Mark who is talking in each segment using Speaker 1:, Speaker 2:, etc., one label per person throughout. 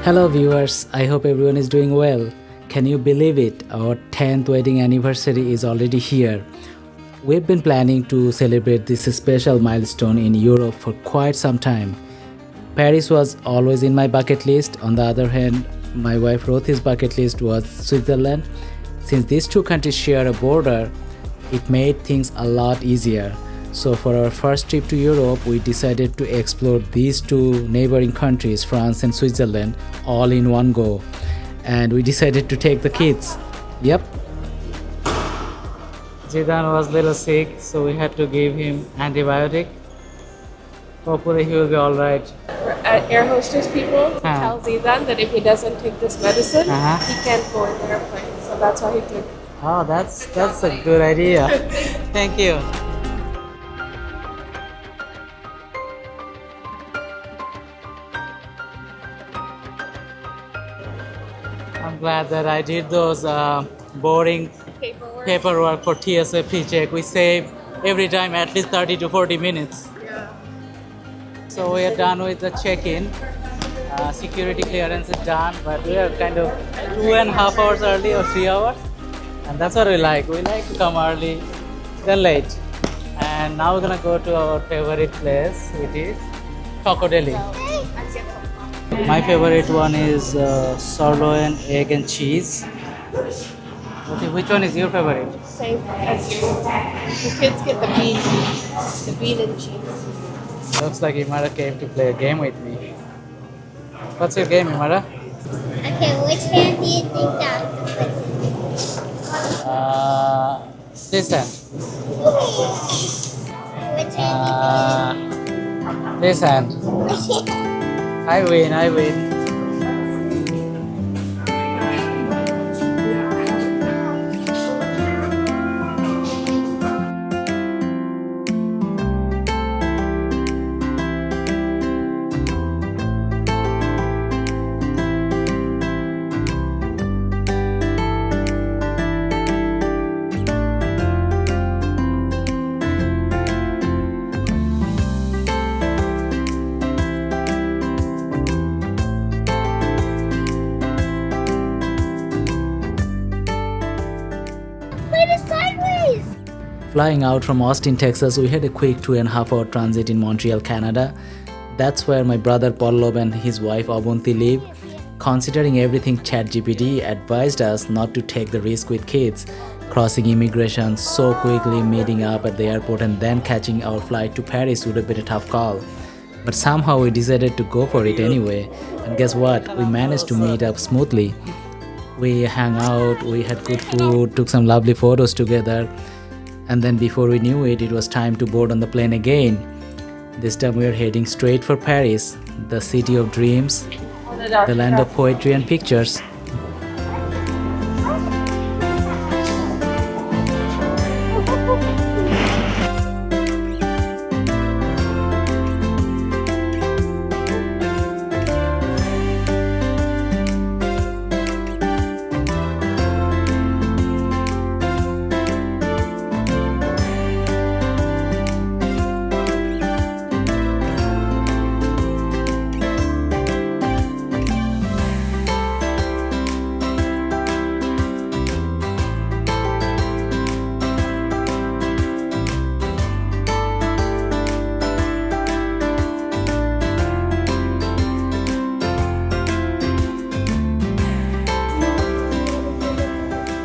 Speaker 1: Hello, viewers. I hope everyone is doing well. Can you believe it? Our 10th wedding anniversary is already here. We've been planning to celebrate this special milestone in Europe for quite some time. Paris was always in my bucket list. On the other hand, my wife Rothi's bucket list was Switzerland. Since these two countries share a border, it made things a lot easier. So, for our first trip to Europe, we decided to explore these two neighboring countries, France and Switzerland, all in one go. And we decided to take the kids. Yep. Zidane was a little sick, so we had to give him antibiotic. Hopefully, he will be all right.
Speaker 2: Air hostess people to tell Zidane that if he doesn't take this medicine, he can't go in the airplane. So that's why he took.
Speaker 1: Oh, that's a good idea. Thank you. I'm glad that I did those boring paperwork for TSA pre-check. We save every time at least 30 to 40 minutes.
Speaker 2: Yeah.
Speaker 1: So we are done with the check-in. Security clearance is done, but we are kind of 2.5 hours early or 3 hours. And that's what we like. We like to come early, then late. And now we're gonna go to our favorite place, which is Taco Deli. My favorite one is sirloin, egg and cheese. Okay, which one is your favorite?
Speaker 2: Same as you. The kids get the bean and cheese.
Speaker 1: Looks like Imara came to play a game with me. What's your game, Imara?
Speaker 3: Okay, which hand do you think that?
Speaker 1: This hand.
Speaker 3: Which hand
Speaker 1: This hand.
Speaker 3: do you think?
Speaker 1: I win.
Speaker 3: Wait, it's sideways!
Speaker 1: Flying out from Austin, Texas, we had a quick 2.5 hour transit in Montreal, Canada. That's where my brother Pallab and his wife Abunti live. Considering everything, ChatGPT advised us not to take the risk with kids. Crossing immigration so quickly, meeting up at the airport, and then catching our flight to Paris would have been a tough call. But somehow we decided to go for it anyway. And guess what? We managed to meet up smoothly. We hung out, we had good food, took some lovely photos together, and then before we knew it, it was time to board on the plane again. This time we are heading straight for Paris, the city of dreams, the land of poetry and pictures.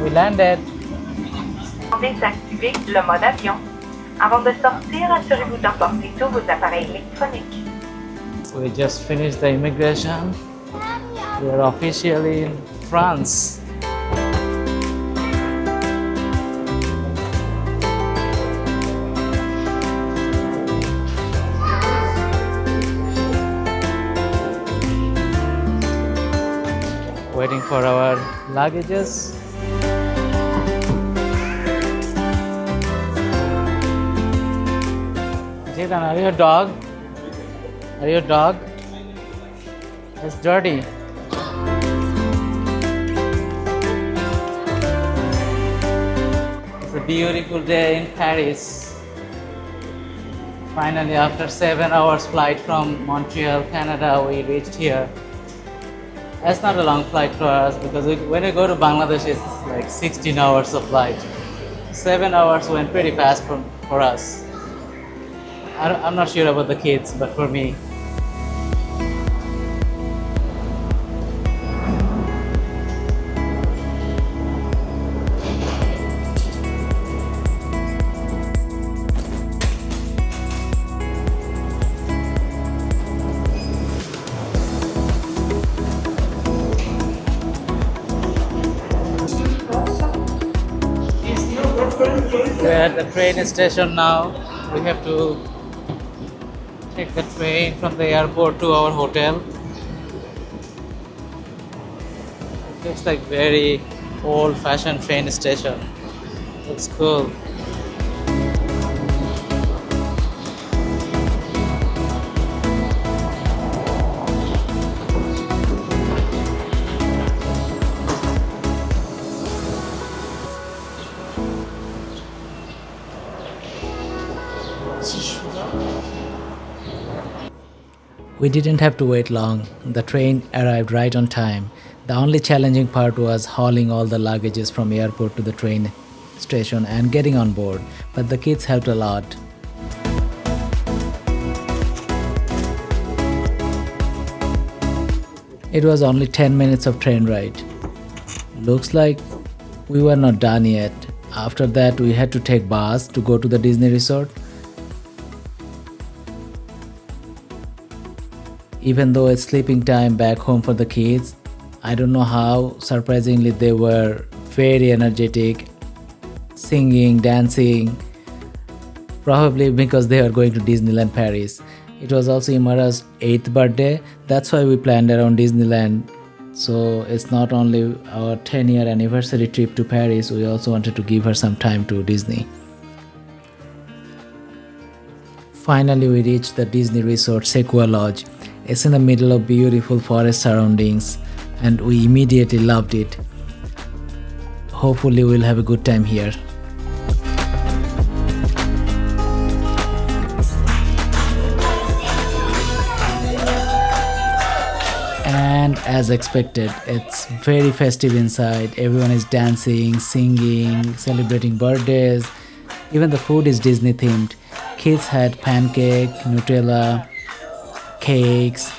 Speaker 1: We landed.
Speaker 4: Désactivez le mode avion. Avant de sortir, assurez-vous d'emporter tous vos appareils électroniques.
Speaker 1: We just finished the immigration. We are officially in France. Waiting for our luggages. Jidan, are you a dog? Are you a dog? It's dirty. It's a beautiful day in Paris. Finally, after 7 hours flight from Montreal, Canada, we reached here. That's not a long flight for us because when we go to Bangladesh, it's like 16 hours of flight. 7 hours went pretty fast for us. I'm not sure about the kids, but for me. We're at the train station now. We have to take the train from the airport to our hotel. It looks like very old-fashioned train station. Looks cool. We didn't have to wait long. The train arrived right on time. The only challenging part was hauling all the luggages from airport to the train station and getting on board, but the kids helped a lot. It was only 10 minutes of train ride. Looks like we were not done yet. After that, we had to take bus to go to the Disney resort. Even though it's sleeping time back home for the kids, I don't know how, surprisingly they were very energetic, singing, dancing, probably because they are going to Disneyland Paris. It was also Imara's 8th birthday, that's why we planned around Disneyland. So it's not only our 10-year anniversary trip to Paris, we also wanted to give her some time to Disney. Finally, we reached the Disney resort Sequoia Lodge. It's in the middle of beautiful forest surroundings and we immediately loved it. Hopefully we'll have a good time here. And as expected, it's very festive inside. Everyone is dancing, singing, celebrating birthdays. Even the food is Disney themed. Kids had pancake, Nutella, cakes.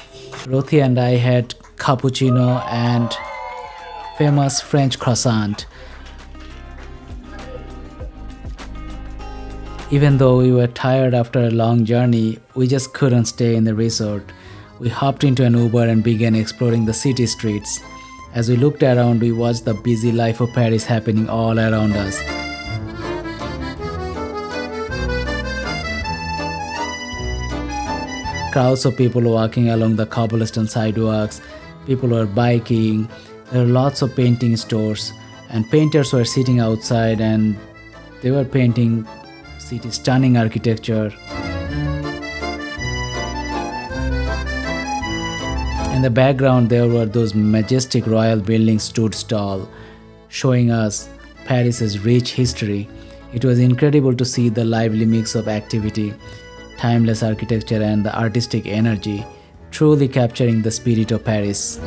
Speaker 1: Rothi and I had cappuccino and famous French croissant. Even though we were tired after a long journey, we just couldn't stay in the resort. We hopped into an Uber and began exploring the city streets. As we looked around, we watched the busy life of Paris happening all around us. Crowds of people walking along the cobblestone sidewalks, people were biking, there were lots of painting stores, and painters were sitting outside and they were painting city's stunning architecture. In the background, there were those majestic royal buildings stood tall, showing us Paris's rich history. It was incredible to see the lively mix of activity, timeless architecture and the artistic energy, truly capturing the spirit of Paris.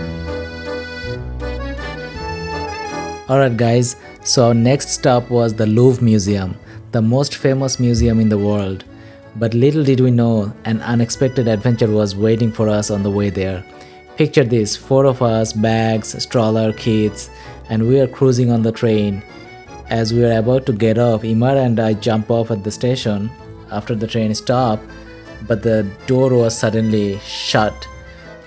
Speaker 1: Alright guys, so our next stop was the Louvre Museum, the most famous museum in the world. But little did we know, an unexpected adventure was waiting for us on the way there. Picture this, 4 of us, bags, stroller, kids, and we are cruising on the train. As we were about to get off, Imara and I jump off at the station after the train stopped, but the door was suddenly shut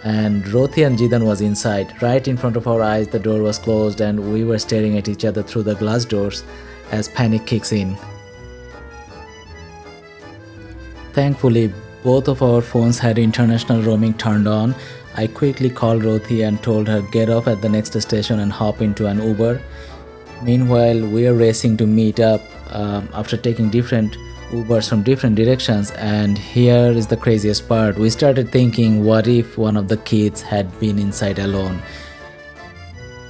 Speaker 1: and Rothi and Jidan was inside. Right in front of our eyes, the door was closed and we were staring at each other through the glass doors as panic kicks in. Thankfully, both of our phones had international roaming turned on. I quickly called Rothi and told her get off at the next station and hop into an Uber. Meanwhile, we are racing to meet up after taking different Ubers from different directions, and here is the craziest part. We started thinking, what if one of the kids had been inside alone?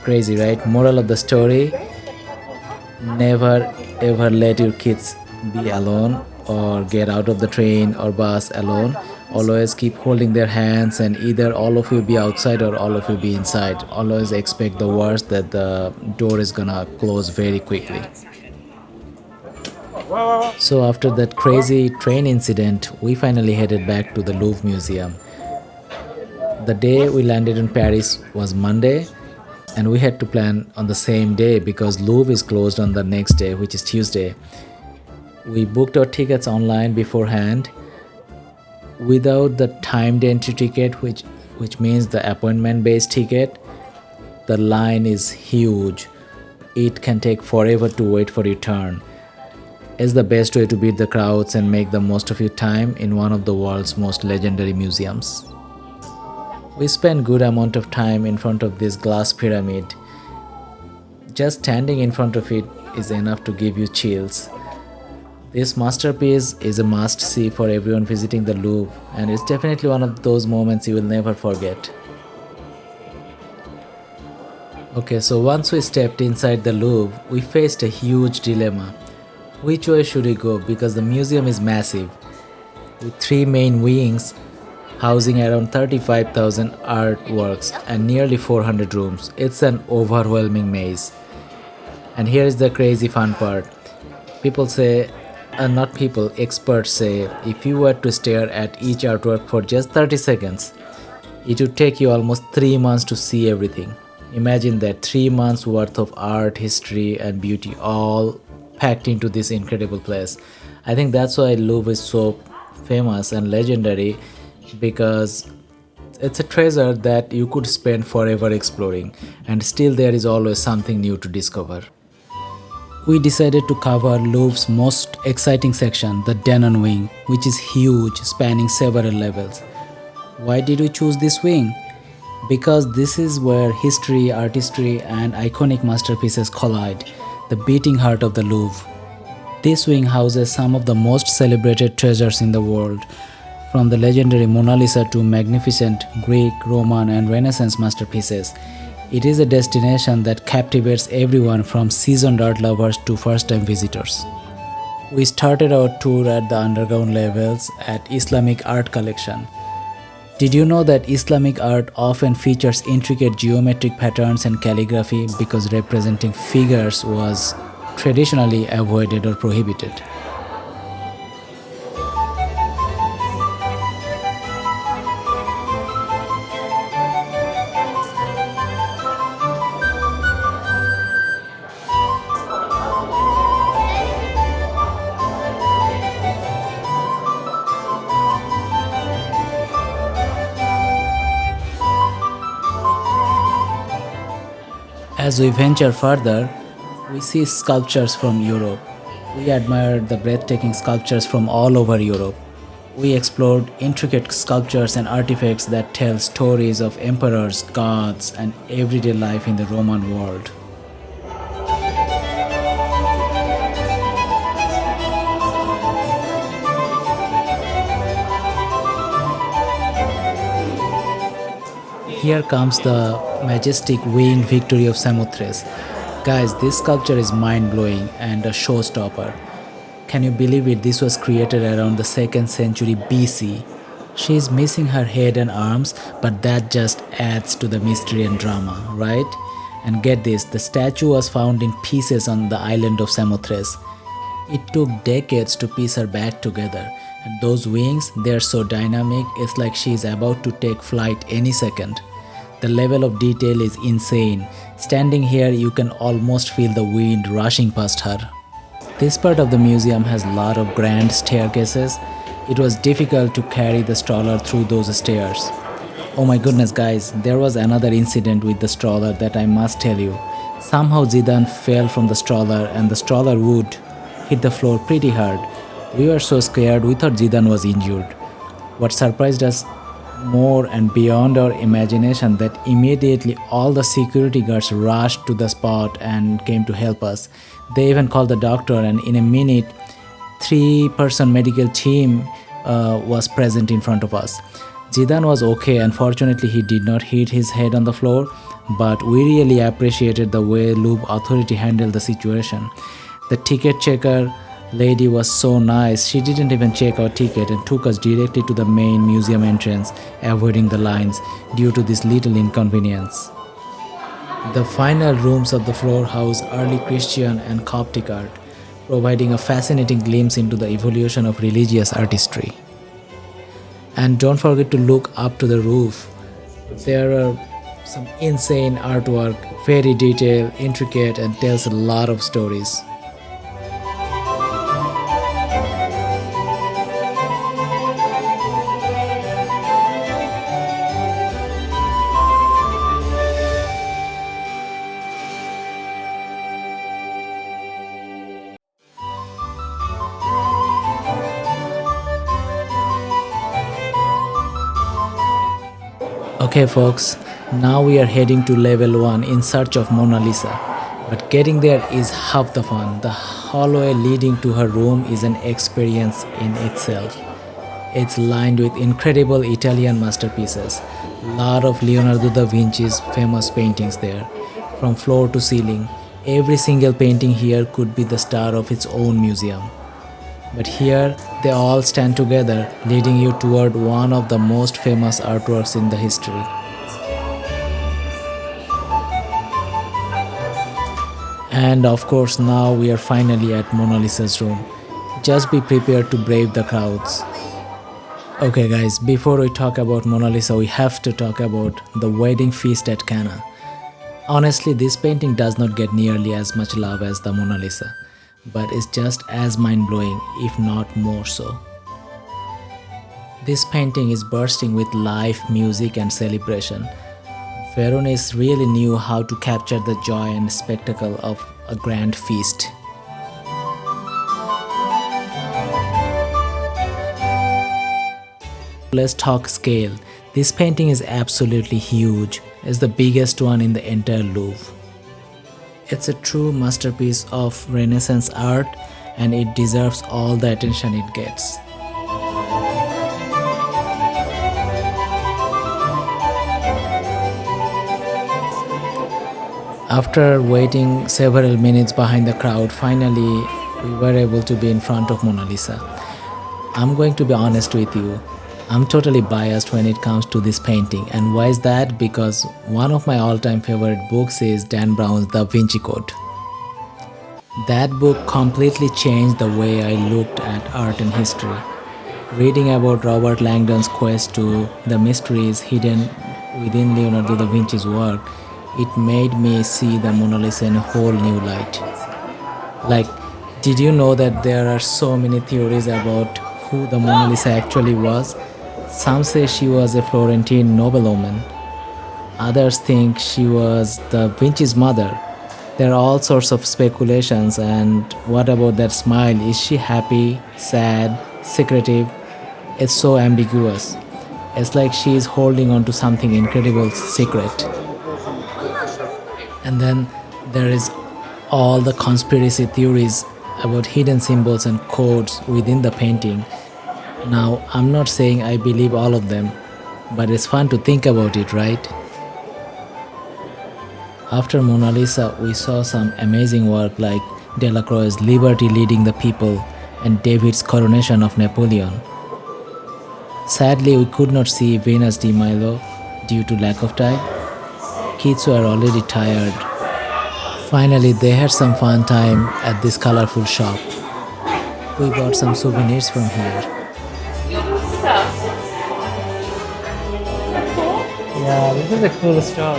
Speaker 1: Crazy, right? Moral of the story, never ever let your kids be alone or get out of the train or bus alone. always keep holding their hands, and either all of you be outside or all of you be inside. Always expect the worst, that the door is gonna close very quickly. So after that crazy train incident, we finally headed back to the Louvre Museum. The day we landed in Paris was Monday, and we had to plan on the same day because Louvre is closed on the next day, which is Tuesday. We booked our tickets online beforehand without the timed entry ticket, which means the appointment based ticket. The line is huge. It can take forever to wait for your turn. It's the best way to beat the crowds and make the most of your time in one of the world's most legendary museums. We spent good amount of time in front of this glass pyramid. Just standing in front of it is enough to give you chills. This masterpiece is a must-see for everyone visiting the Louvre, and it's definitely one of those moments you will never forget. Okay, so once we stepped inside the Louvre, we faced a huge dilemma. Which way should we go? Because the museum is massive, with 3 main wings housing around 35,000 artworks and nearly 400 rooms. It's an overwhelming maze. And here is the crazy fun part. Experts say, if you were to stare at each artwork for just 30 seconds, it would take you almost 3 months to see everything. Imagine that, 3 months worth of art, history, and beauty all packed into this incredible place. I think that's why Louvre is so famous and legendary, because it's a treasure that you could spend forever exploring, and still there is always something new to discover. We decided to cover Louvre's most exciting section, the Denon wing, which is huge, spanning several levels. Why did we choose this wing? Because this is where history, artistry, and iconic masterpieces collide, the beating heart of the Louvre. This wing houses some of the most celebrated treasures in the world, from the legendary Mona Lisa to magnificent Greek, Roman, and Renaissance masterpieces. It is a destination that captivates everyone from seasoned art lovers to first-time visitors. We started our tour at the underground levels at Islamic art collection. Did you know that Islamic art often features intricate geometric patterns and calligraphy because representing figures was traditionally avoided or prohibited? As we venture further, we see sculptures from Europe. We admired the breathtaking sculptures from all over Europe. We explored intricate sculptures and artifacts that tell stories of emperors, gods, and everyday life in the Roman world. Here comes the majestic winged Victory of Samothrace. Guys, this sculpture is mind-blowing and a showstopper. Can you believe it? This was created around the 2nd century BC. She is missing her head and arms, but that just adds to the mystery and drama, right? And get this, the statue was found in pieces on the island of Samothrace. It took decades to piece her back together. And those wings, they're so dynamic, it's like she is about to take flight any second. The level of detail is insane. Standing here, you can almost feel the wind rushing past her. This part of the museum has a lot of grand staircases. It was difficult to carry the stroller through those stairs. Oh my goodness guys, there was another incident with the stroller that I must tell you. Somehow Zidane fell from the stroller and the stroller wood hit the floor pretty hard. We were so scared, we thought Zidane was injured. What surprised us more and beyond our imagination, that immediately all the security guards rushed to the spot and came to help us. They even called the doctor, and in a minute 3-person medical team was present in front of us. Zidane was okay, and fortunately he did not hit his head on the floor, but we really appreciated the way Louvre authority handled the situation. The ticket checker Lady was so nice, she didn't even check our ticket and took us directly to the main museum entrance, avoiding the lines due to this little inconvenience. The final rooms of the floor house early Christian and Coptic art, providing a fascinating glimpse into the evolution of religious artistry. And don't forget to look up to the roof. There are some insane artwork, very detailed, intricate, and tells a lot of stories. Okay folks, now we are heading to level 1 in search of Mona Lisa. But getting there is half the fun. The hallway leading to her room is an experience in itself. It's lined with incredible Italian masterpieces. Lot of Leonardo da Vinci's famous paintings there. From floor to ceiling, every single painting here could be the star of its own museum. But here, they all stand together, leading you toward one of the most famous artworks in the history. And of course, now we are finally at Mona Lisa's room. Just be prepared to brave the crowds. Okay guys, before we talk about Mona Lisa, we have to talk about the wedding feast at Cana. Honestly, this painting does not get nearly as much love as the Mona Lisa, but is just as mind-blowing, if not more so. This painting is bursting with life, music and celebration. Veronese really knew how to capture the joy and spectacle of a grand feast. Let's talk scale. This painting is absolutely huge. It's the biggest one in the entire Louvre. It's a true masterpiece of Renaissance art and it deserves all the attention it gets. After waiting several minutes behind the crowd, finally we were able to be in front of Mona Lisa. I'm going to be honest with you. I'm totally biased when it comes to this painting. And why is that? Because one of my all-time favorite books is Dan Brown's Da Vinci Code. That book completely changed the way I looked at art and history. Reading about Robert Langdon's quest to the mysteries hidden within Leonardo da Vinci's work, it made me see the Mona Lisa in a whole new light. Like, did you know that there are so many theories about who the Mona Lisa actually was? Some say she was a Florentine noblewoman. Others think she was da Vinci's mother. There are all sorts of speculations. And what about that smile? Is she happy, sad, secretive? It's so ambiguous. It's like she is holding on to something incredible secret. And then there is all the conspiracy theories about hidden symbols and codes within the painting. Now, I'm not saying I believe all of them, but it's fun to think about it, right? After Mona Lisa, we saw some amazing work like Delacroix's Liberty Leading the People and David's Coronation of Napoleon. Sadly, we could not see Venus de Milo due to lack of time. Kids were already tired. Finally, they had some fun time at this colorful shop. We bought some souvenirs from here. Yeah, this is a cool store.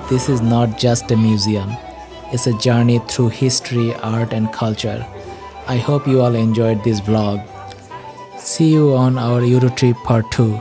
Speaker 1: This is not just a museum. It's a journey through history, art and culture. I hope you all enjoyed this vlog. See you on our Eurotrip Part 2.